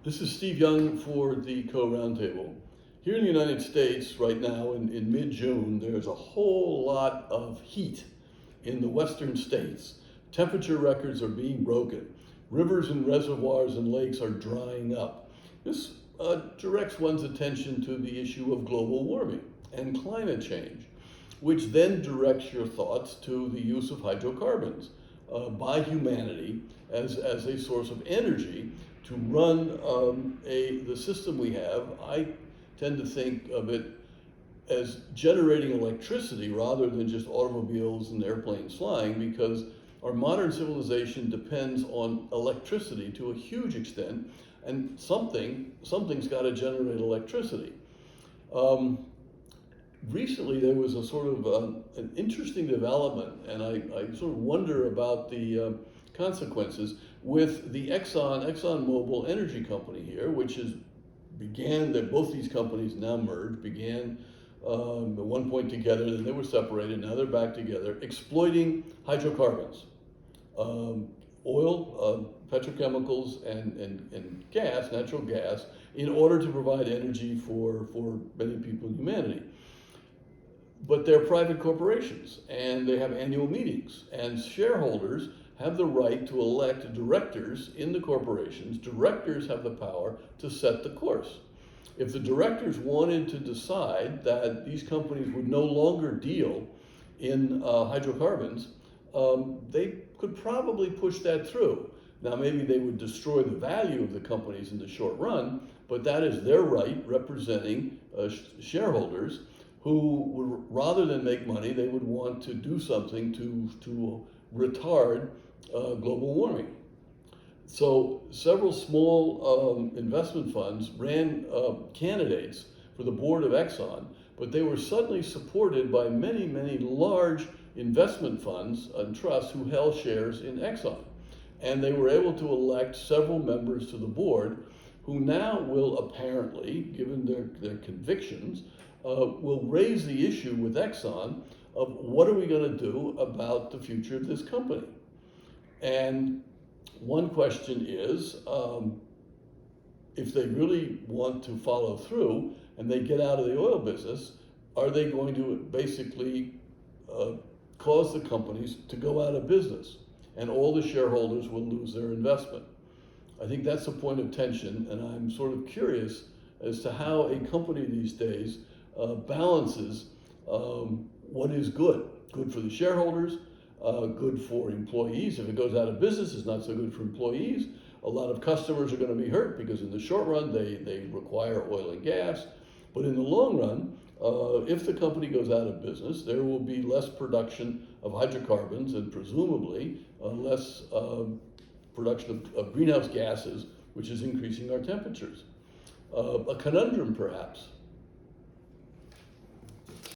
This is Steve Young for the Co-Roundtable. Here in the United States right now in mid-June, there's a whole lot of heat in the western states. Temperature records are being broken. Rivers and reservoirs and lakes are drying up. This directs one's attention to the issue of global warming and climate change, which then directs your thoughts to the use of hydrocarbons by humanity as a source of energy to run the system we have. I tend to think of it as generating electricity rather than just automobiles and airplanes flying, because our modern civilization depends on electricity to a huge extent, and something's got to generate electricity. Recently, there was a sort of an interesting development, and I sort of wonder about the consequences with the ExxonMobil energy company here, which that both these companies now merged, began at one point together, then they were separated, now they're back together, exploiting hydrocarbons, oil, petrochemicals, and gas, natural gas, in order to provide energy for many people in humanity. But they're private corporations, and they have annual meetings, and shareholders have the right to elect directors in the corporations. Directors have the power to set the course. If the directors wanted to decide that these companies would no longer deal in hydrocarbons, they could probably push that through. Now, maybe they would destroy the value of the companies in the short run, but that is their right, representing shareholders who would, rather than make money, they would want to do something to retard global warming. So several small investment funds ran candidates for the board of Exxon, but they were suddenly supported by many, many large investment funds and trusts who held shares in Exxon. And they were able to elect several members to the board who now will apparently, given their convictions, will raise the issue with Exxon of what are we going to do about the future of this company. And one question is, if they really want to follow through and they get out of the oil business, are they going to basically cause the companies to go out of business, and all the shareholders will lose their investment? I think that's a point of tension, and I'm sort of curious as to how a company these days balances what is good for the shareholders, good for employees. If it goes out of business, it's not so good for employees. A lot of customers are going to be hurt because in the short run, they require oil and gas. But in the long run, if the company goes out of business, there will be less production of hydrocarbons and presumably less production of greenhouse gases, which is increasing our temperatures. A conundrum, perhaps.